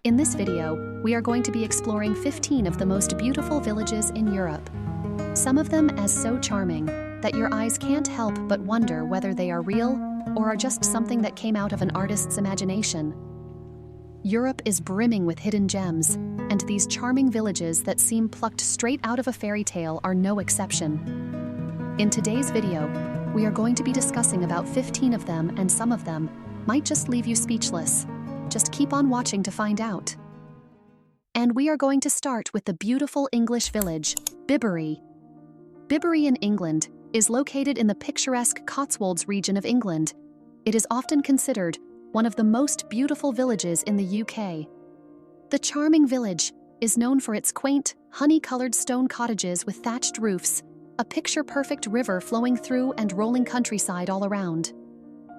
In this video, we are going to be exploring 15 of the most beautiful villages in Europe. Some of them as so charming that your eyes can't help but wonder whether they are real or are just something that came out of an artist's imagination. Europe is brimming with hidden gems, and these charming villages that seem plucked straight out of a fairy tale are no exception. In today's video, we are going to be discussing about 15 of them, and some of them might just leave you speechless. Just keep on watching to find out. And we are going to start with the beautiful English village, Bibury. Bibury in England is located in the picturesque Cotswolds region of England. It is often considered one of the most beautiful villages in the UK. The charming village is known for its quaint, honey-colored stone cottages with thatched roofs, a picture-perfect river flowing through and rolling countryside all around.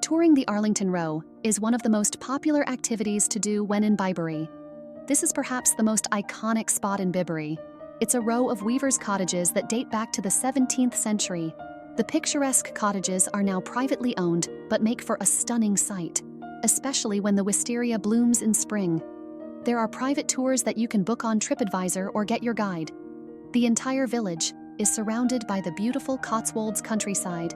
Touring the Arlington Row is one of the most popular activities to do when in Bibury. This is perhaps the most iconic spot in Bibury. It's a row of weavers' cottages that date back to the 17th century. The picturesque cottages are now privately owned, but make for a stunning sight, especially when the wisteria blooms in spring. There are private tours that you can book on TripAdvisor or get your guide. The entire village is surrounded by the beautiful Cotswolds countryside.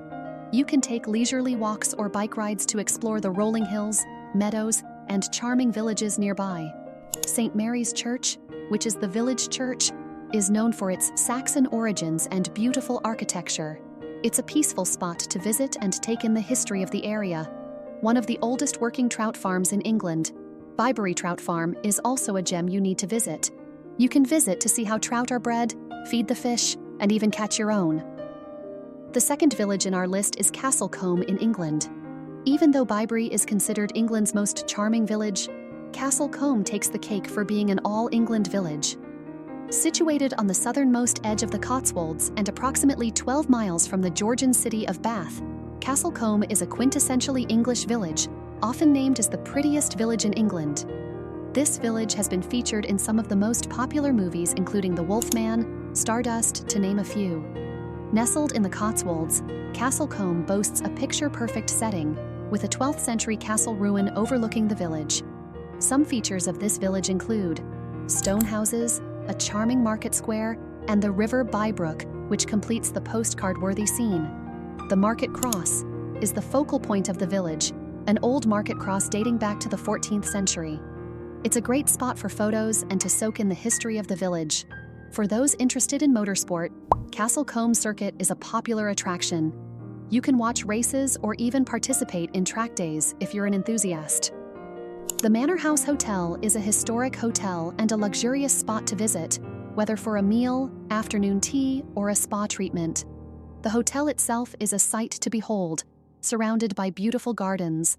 You can take leisurely walks or bike rides to explore the rolling hills, meadows, and charming villages nearby. St. Mary's Church, which is the village church, is known for its Saxon origins and beautiful architecture. It's a peaceful spot to visit and take in the history of the area. One of the oldest working trout farms in England, Bibury Trout Farm, is also a gem you need to visit. You can visit to see how trout are bred, feed the fish, and even catch your own. The second village in our list is Combe in England. Even though Bibury is considered England's most charming village, Combe takes the cake for being an all-England village. Situated on the southernmost edge of the Cotswolds and approximately 12 miles from the Georgian city of Bath, Combe is a quintessentially English village, often named as the prettiest village in England. This village has been featured in some of the most popular movies, including The Wolfman, Stardust, to name a few. Nestled in the Cotswolds, Combe boasts a picture-perfect setting, with a 12th century castle ruin overlooking the village. Some features of this village include stone houses, a charming market square, and the river Bybrook, which completes the postcard-worthy scene. The Market Cross is the focal point of the village, an old market cross dating back to the 14th century. It's a great spot for photos and to soak in the history of the village. For those interested in motorsport, Combe Circuit is a popular attraction. You can watch races or even participate in track days if you're an enthusiast. The Manor House Hotel is a historic hotel and a luxurious spot to visit, whether for a meal, afternoon tea, or a spa treatment. The hotel itself is a sight to behold, surrounded by beautiful gardens.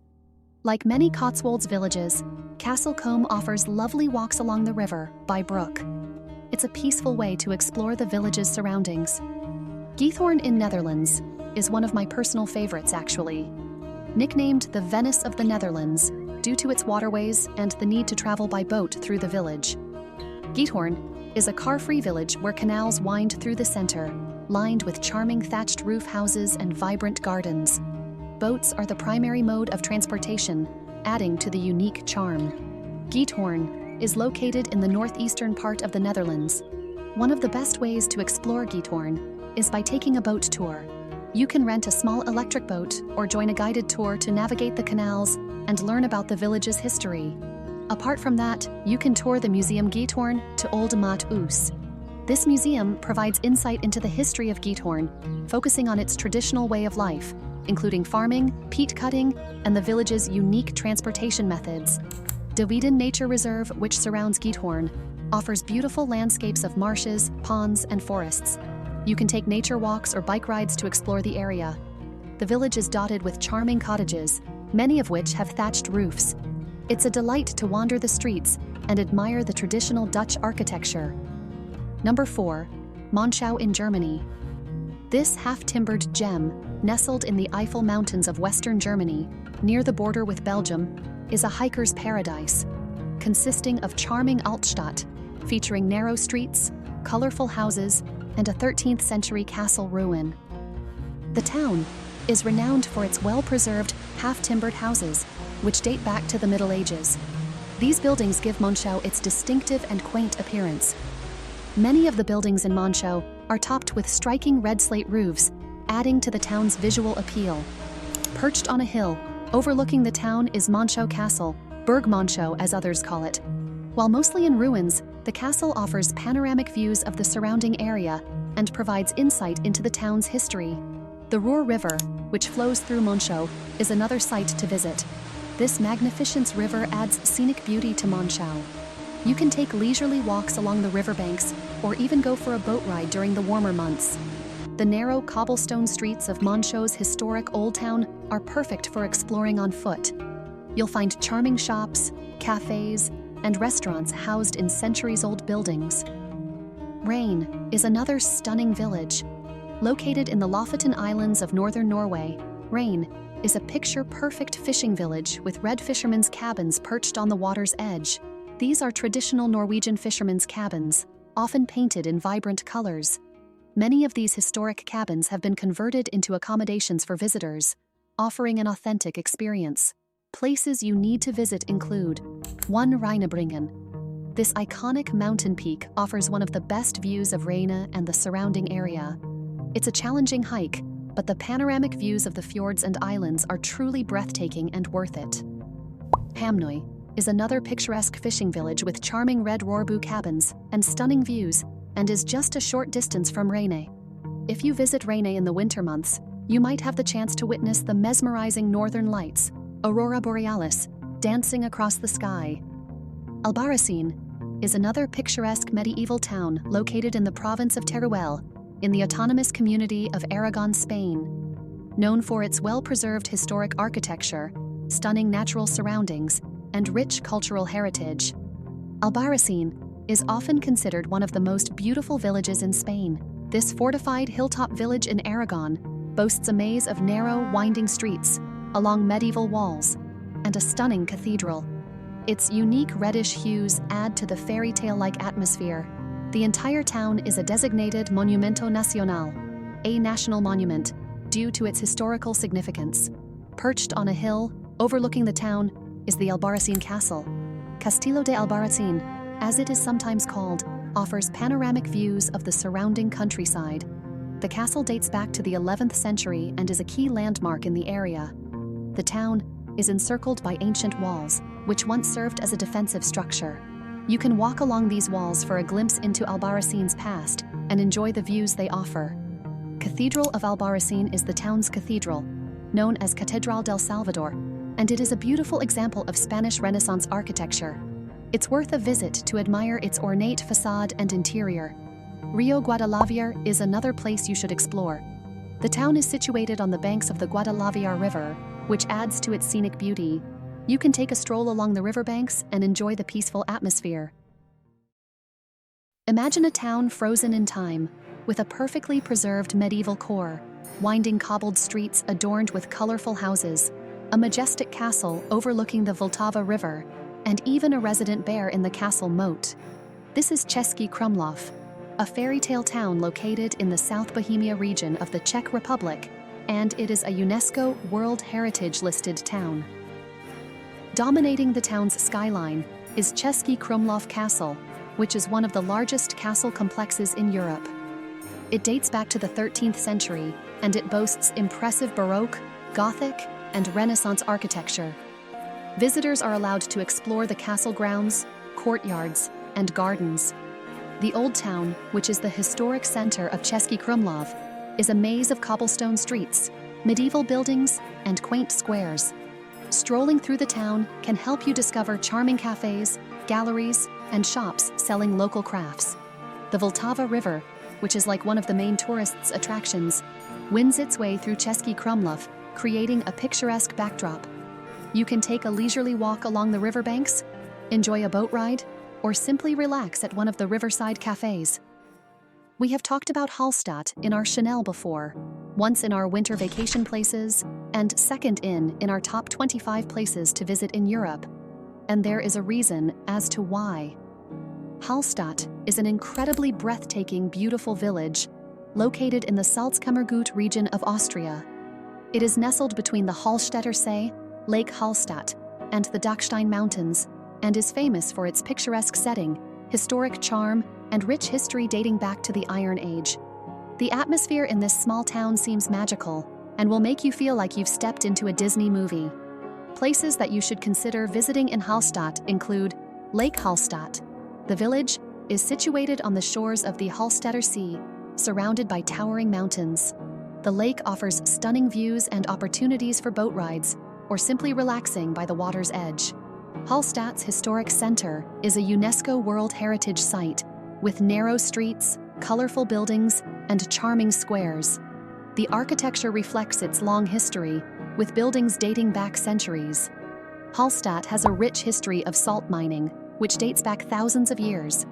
Like many Cotswolds villages, Combe offers lovely walks along the river, Bybrook. It's a peaceful way to explore the village's surroundings. Giethoorn in Netherlands is one of my personal favorites, actually. Nicknamed the Venice of the Netherlands due to its waterways and the need to travel by boat through the village. Giethoorn is a car-free village where canals wind through the center, lined with charming thatched roof houses and vibrant gardens. Boats are the primary mode of transportation, adding to the unique charm. Giethoorn is located in the northeastern part of the Netherlands. One of the best ways to explore Giethoorn is by taking a boat tour. You can rent a small electric boat or join a guided tour to navigate the canals and learn about the village's history. Apart from that, you can tour the Museum Giethoorn to Old Maat Oos. This museum provides insight into the history of Giethoorn, focusing on its traditional way of life, including farming, peat cutting, and the village's unique transportation methods. De Wieden Nature Reserve, which surrounds Giethoorn, offers beautiful landscapes of marshes, ponds, and forests. You can take nature walks or bike rides to explore the area. The village is dotted with charming cottages, many of which have thatched roofs. It's a delight to wander the streets and admire the traditional Dutch architecture. Number 4, Monschau in Germany. This half-timbered gem, nestled in the Eifel Mountains of Western Germany, near the border with Belgium, is a hiker's paradise, consisting of charming Altstadt, featuring narrow streets, colorful houses, and a 13th century castle ruin. The town is renowned for its well-preserved, half-timbered houses, which date back to the Middle Ages. These buildings give Monschau its distinctive and quaint appearance. Many of the buildings in Monschau are topped with striking red slate roofs, adding to the town's visual appeal. Perched on a hill, overlooking the town is Monschau Castle, Burg Monschau as others call it. While mostly in ruins, the castle offers panoramic views of the surrounding area and provides insight into the town's history. The Ruhr River, which flows through Monschau, is another site to visit. This magnificent river adds scenic beauty to Monschau. You can take leisurely walks along the riverbanks or even go for a boat ride during the warmer months. The narrow cobblestone streets of Monschau's historic Old Town are perfect for exploring on foot. You'll find charming shops, cafes, and restaurants housed in centuries-old buildings. Reine is another stunning village. Located in the Lofoten Islands of northern Norway, Reine is a picture-perfect fishing village with red fishermen's cabins perched on the water's edge. These are traditional Norwegian fishermen's cabins, often painted in vibrant colors. Many of these historic cabins have been converted into accommodations for visitors, offering an authentic experience. Places you need to visit include 1. Rheinebringen. This iconic mountain peak offers one of the best views of Reine and the surrounding area. It's a challenging hike, but the panoramic views of the fjords and islands are truly breathtaking and worth it. Hamnøy is another picturesque fishing village with charming red rorbu cabins and stunning views, and is just a short distance from Reine. If you visit Reine in the winter months, you might have the chance to witness the mesmerizing northern lights, Aurora Borealis, dancing across the sky. Albaracin is another picturesque medieval town located in the province of Teruel, in the autonomous community of Aragon, Spain. Known for its well-preserved historic architecture, stunning natural surroundings, and rich cultural heritage, Albaracin is often considered one of the most beautiful villages in Spain. This fortified hilltop village in Aragon boasts a maze of narrow, winding streets along medieval walls and a stunning cathedral. Its unique reddish hues add to the fairy tale-like atmosphere. The entire town is a designated Monumento Nacional, a national monument, due to its historical significance. Perched on a hill overlooking the town is the Albaracin Castle. Castillo de Albaracin, as it is sometimes called, offers panoramic views of the surrounding countryside. The castle dates back to the 11th century and is a key landmark in the area. The town is encircled by ancient walls, which once served as a defensive structure. You can walk along these walls for a glimpse into Albaracin's past and enjoy the views they offer. Cathedral of Albaracin is the town's cathedral, known as Catedral del Salvador, and it is a beautiful example of Spanish Renaissance architecture. It's worth a visit to admire its ornate facade and interior. Rio Guadalaviar is another place you should explore. The town is situated on the banks of the Guadalaviar River, which adds to its scenic beauty. You can take a stroll along the riverbanks and enjoy the peaceful atmosphere. Imagine a town frozen in time, with a perfectly preserved medieval core, winding cobbled streets adorned with colorful houses, a majestic castle overlooking the Vltava River, and even a resident bear in the castle moat. This is Cesky Krumblov, a fairy tale town located in the South Bohemia region of the Czech Republic, and it is a UNESCO World Heritage listed town. Dominating the town's skyline is Cesky Krumblov Castle, which is one of the largest castle complexes in Europe. It dates back to the 13th century, and it boasts impressive Baroque, Gothic, and Renaissance architecture. Visitors are allowed to explore the castle grounds, courtyards, and gardens. The Old Town, which is the historic center of Cesky Krumlov, is a maze of cobblestone streets, medieval buildings, and quaint squares. Strolling through the town can help you discover charming cafes, galleries, and shops selling local crafts. The Vltava River, which is like one of the main tourists' attractions, winds its way through Cesky Krumlov, creating a picturesque backdrop. You can take a leisurely walk along the riverbanks, enjoy a boat ride, or simply relax at one of the riverside cafes. We have talked about Hallstatt in our Chanel before, once in our winter vacation places, and second in our top 25 places to visit in Europe. And there is a reason as to why. Hallstatt is an incredibly breathtaking, beautiful village located in the Salzkammergut region of Austria. It is nestled between the Hallstätter See, Lake Hallstatt, and the Dachstein Mountains, and is famous for its picturesque setting, historic charm, and rich history dating back to the Iron Age. The atmosphere in this small town seems magical and will make you feel like you've stepped into a Disney movie. Places that you should consider visiting in Hallstatt include Lake Hallstatt. The village is situated on the shores of the Hallstatter Sea, surrounded by towering mountains. The lake offers stunning views and opportunities for boat rides, or simply relaxing by the water's edge. Hallstatt's historic center is a UNESCO World Heritage Site, with narrow streets, colorful buildings, and charming squares. The architecture reflects its long history, with buildings dating back centuries. Hallstatt has a rich history of salt mining, which dates back thousands of years.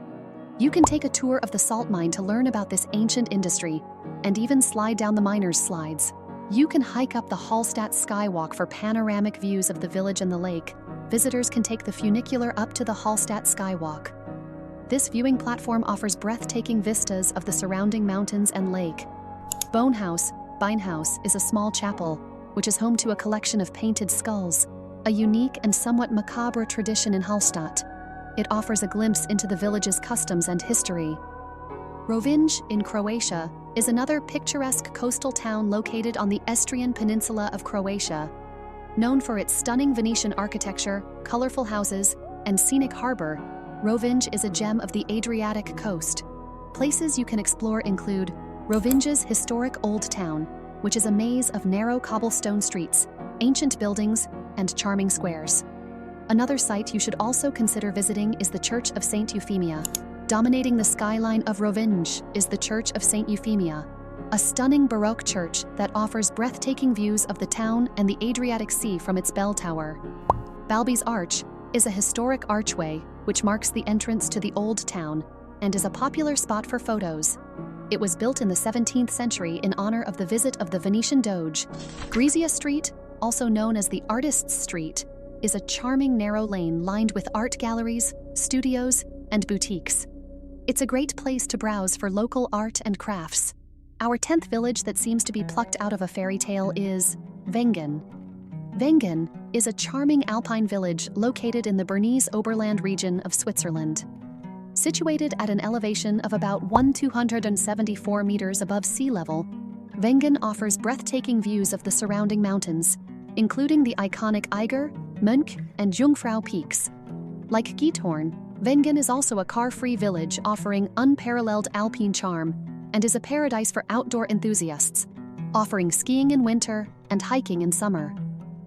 You can take a tour of the salt mine to learn about this ancient industry, and even slide down the miners' slides. You can hike up the Hallstatt Skywalk for panoramic views of the village and the lake. Visitors can take the funicular up to the Hallstatt Skywalk. This viewing platform offers breathtaking vistas of the surrounding mountains and lake. Beinhaus is a small chapel, which is home to a collection of painted skulls, a unique and somewhat macabre tradition in Hallstatt. It offers a glimpse into the village's customs and history. Rovinj in Croatia is another picturesque coastal town located on the Istrian peninsula of Croatia. Known for its stunning Venetian architecture, colorful houses, and scenic harbor, Rovinj is a gem of the Adriatic coast. Places you can explore include Rovinj's historic Old Town, which is a maze of narrow cobblestone streets, ancient buildings, and charming squares. Another site you should also consider visiting is the Church of St. Euphemia. Dominating the skyline of Rovinj is the Church of St. Euphemia, a stunning Baroque church that offers breathtaking views of the town and the Adriatic Sea from its bell tower. Balby's Arch is a historic archway which marks the entrance to the Old Town and is a popular spot for photos. It was built in the 17th century in honor of the visit of the Venetian Doge. Grisia Street, also known as the Artists' Street, is a charming narrow lane lined with art galleries, studios, and boutiques. It's a great place to browse for local art and crafts. Our 10th village that seems to be plucked out of a fairy tale is Wengen. Wengen is a charming alpine village located in the Bernese Oberland region of Switzerland. Situated at an elevation of about 1,274 meters above sea level, Wengen offers breathtaking views of the surrounding mountains, including the iconic Eiger, Mönch, and Jungfrau peaks. Like Giethoorn, Wengen is also a car-free village offering unparalleled alpine charm and is a paradise for outdoor enthusiasts, offering skiing in winter and hiking in summer.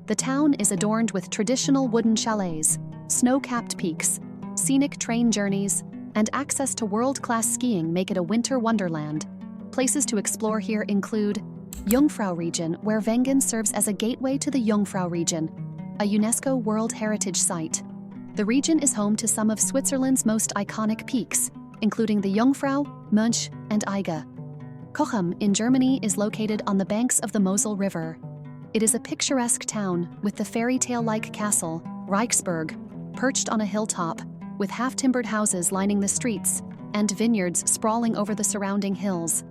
The town is adorned with traditional wooden chalets, snow-capped peaks, scenic train journeys, and access to world-class skiing make it a winter wonderland. Places to explore here include Jungfrau region, where Wengen serves as a gateway to the Jungfrau region, a UNESCO World Heritage Site. The region is home to some of Switzerland's most iconic peaks, including the Jungfrau, Mönch, and Eiger. Cochem in Germany is located on the banks of the Mosel River. It is a picturesque town with the fairy tale-like castle, Reichsburg, perched on a hilltop, with half-timbered houses lining the streets and vineyards sprawling over the surrounding hills.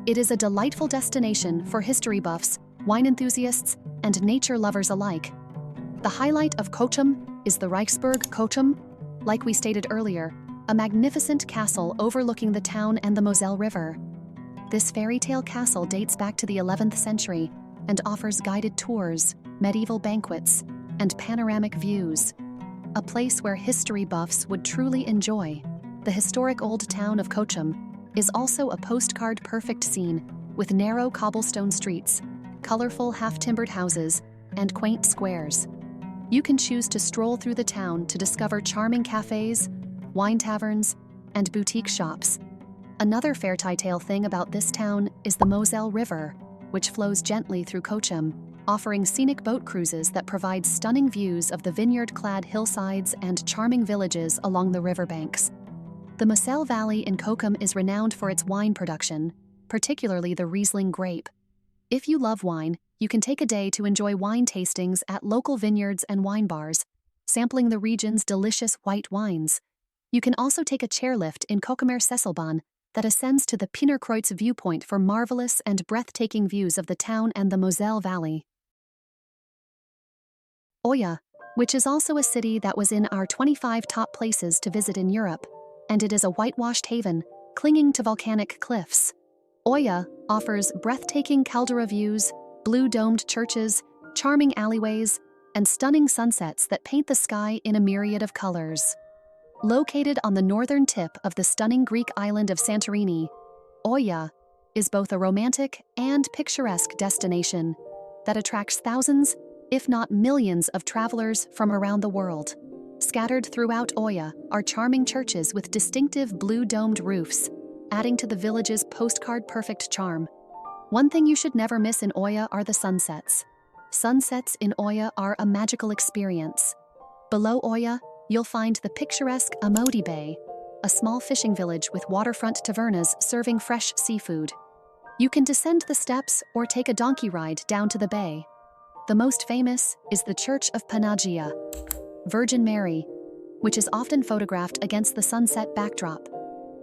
It is a delightful destination for history buffs, wine enthusiasts, and nature lovers alike. The highlight of Cochem is the Reichsburg Cochem, like we stated earlier, a magnificent castle overlooking the town and the Moselle River. This fairy tale castle dates back to the 11th century and offers guided tours, medieval banquets, and panoramic views. A place where history buffs would truly enjoy. The historic old town of Cochem is also a postcard-perfect scene with narrow cobblestone streets, colorful half-timbered houses, and quaint squares. You can choose to stroll through the town to discover charming cafes, wine taverns, and boutique shops. Another fairy-tale thing about this town is the Moselle River, which flows gently through Cochem, offering scenic boat cruises that provide stunning views of the vineyard-clad hillsides and charming villages along the riverbanks. The Moselle Valley in Cochem is renowned for its wine production, particularly the Riesling grape. If you love wine, you can take a day to enjoy wine tastings at local vineyards and wine bars, sampling the region's delicious white wines. You can also take a chairlift in Cochemer Sesselbahn that ascends to the Pinnerkreuz viewpoint for marvelous and breathtaking views of the town and the Moselle Valley. Oya which is also a city that was in our 25 top places to visit in Europe, and it is a whitewashed haven, clinging to volcanic cliffs. Oya offers breathtaking caldera views, blue-domed churches, charming alleyways, and stunning sunsets that paint the sky in a myriad of colors. Located on the northern tip of the stunning Greek island of Santorini, Oya is both a romantic and picturesque destination that attracts thousands, if not millions, of travelers from around the world. Scattered throughout Oya are charming churches with distinctive blue-domed roofs, adding to the village's postcard-perfect charm. One thing you should never miss in Oya are the sunsets. Sunsets in Oya are a magical experience. Below Oya, you'll find the picturesque Amodi Bay, a small fishing village with waterfront tavernas serving fresh seafood. You can descend the steps or take a donkey ride down to the bay. The most famous is the Church of Panagia, Virgin Mary, which is often photographed against the sunset backdrop.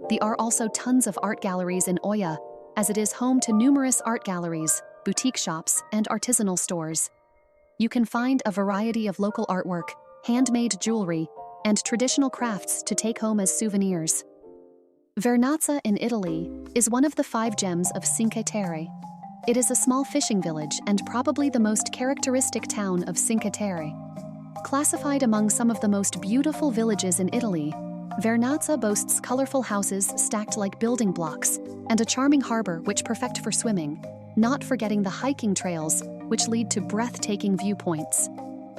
There are also tons of art galleries in Oya, as it is home to numerous art galleries, boutique shops, and artisanal stores. You can find a variety of local artwork, handmade jewelry, and traditional crafts to take home as souvenirs. Vernazza in Italy is one of the 5 gems of Cinque Terre. It is a small fishing village and probably the most characteristic town of Cinque Terre. Classified among some of the most beautiful villages in Italy, Vernazza boasts colorful houses stacked like building blocks and a charming harbor which perfect for swimming, not forgetting the hiking trails which lead to breathtaking viewpoints.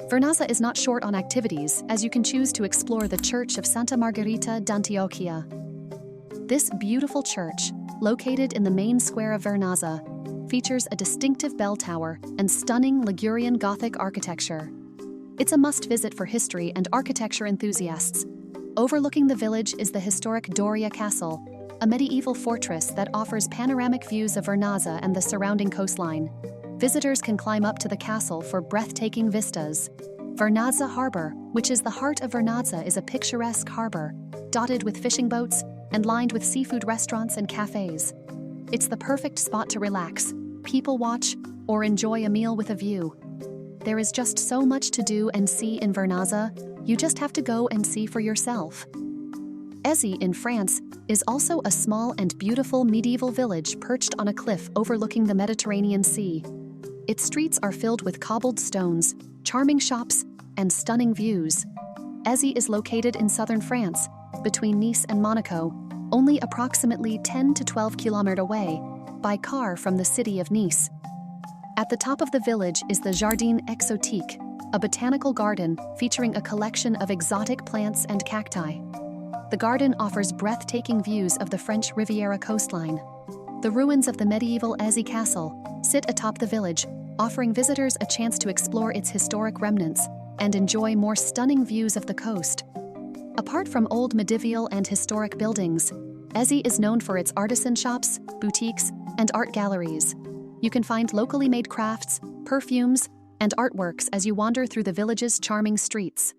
Vernazza is not short on activities, as you can choose to explore the Church of Santa Margherita d'Antiochia. This beautiful church, located in the main square of Vernazza, features a distinctive bell tower and stunning Ligurian Gothic architecture. It's a must-visit for history and architecture enthusiasts. Overlooking the village is the historic Doria Castle, a medieval fortress that offers panoramic views of Vernazza and the surrounding coastline. Visitors can climb up to the castle for breathtaking vistas. Vernazza Harbor, which is the heart of Vernazza, is a picturesque harbor, dotted with fishing boats and lined with seafood restaurants and cafes. It's the perfect spot to relax, people watch, or enjoy a meal with a view. There is just so much to do and see in Vernazza, you just have to go and see for yourself. Cesky in France is also a small and beautiful medieval village perched on a cliff overlooking the Mediterranean Sea. Its streets are filled with cobbled stones, charming shops, and stunning views. Cesky is located in southern France, between Nice and Monaco, only approximately 10 to 12 kilometers away, by car from the city of Nice. At the top of the village is the Jardin Exotique, a botanical garden featuring a collection of exotic plants and cacti. The garden offers breathtaking views of the French Riviera coastline. The ruins of the medieval Cesky Castle sit atop the village, offering visitors a chance to explore its historic remnants and enjoy more stunning views of the coast. Apart from old medieval and historic buildings, Cesky is known for its artisan shops, boutiques, and art galleries. You can find locally made crafts, perfumes, and artworks as you wander through the village's charming streets.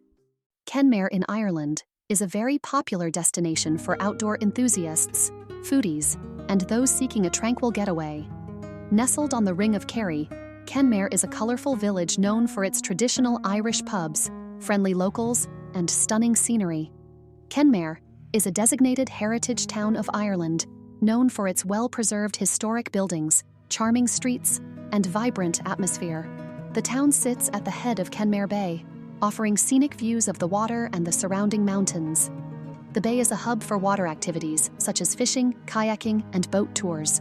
Kenmarrie in Ireland is a very popular destination for outdoor enthusiasts, foodies, and those seeking a tranquil getaway. Nestled on the Ring of Kerry, Kenmarrie is a colorful village known for its traditional Irish pubs, friendly locals, and stunning scenery. Kenmarrie is a designated heritage town of Ireland, known for its well-preserved historic buildings, charming streets, and vibrant atmosphere. The town sits at the head of Kenmarrie Bay, offering scenic views of the water and the surrounding mountains. The bay is a hub for water activities such as fishing, kayaking, and boat tours.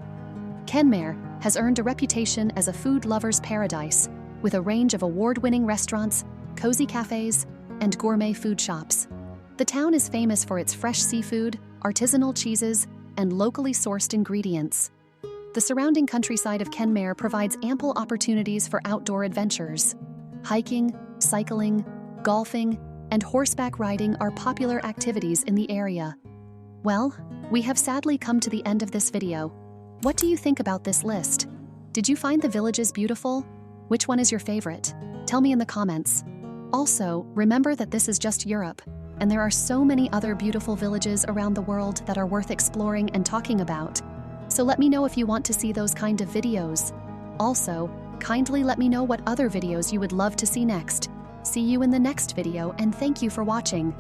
Kenmarrie has earned a reputation as a food lover's paradise, with a range of award-winning restaurants, cozy cafes, and gourmet food shops. The town is famous for its fresh seafood, artisanal cheeses, and locally sourced ingredients. The surrounding countryside of Kenmarrie provides ample opportunities for outdoor adventures. Hiking, cycling, golfing, and horseback riding are popular activities in the area. Well, we have sadly come to the end of this video. What do you think about this list? Did you find the villages beautiful? Which one is your favorite? Tell me in the comments. Also, remember that this is just Europe, and there are so many other beautiful villages around the world that are worth exploring and talking about. So let me know if you want to see those kind of videos. Also, kindly let me know what other videos you would love to see next. See you in the next video and thank you for watching.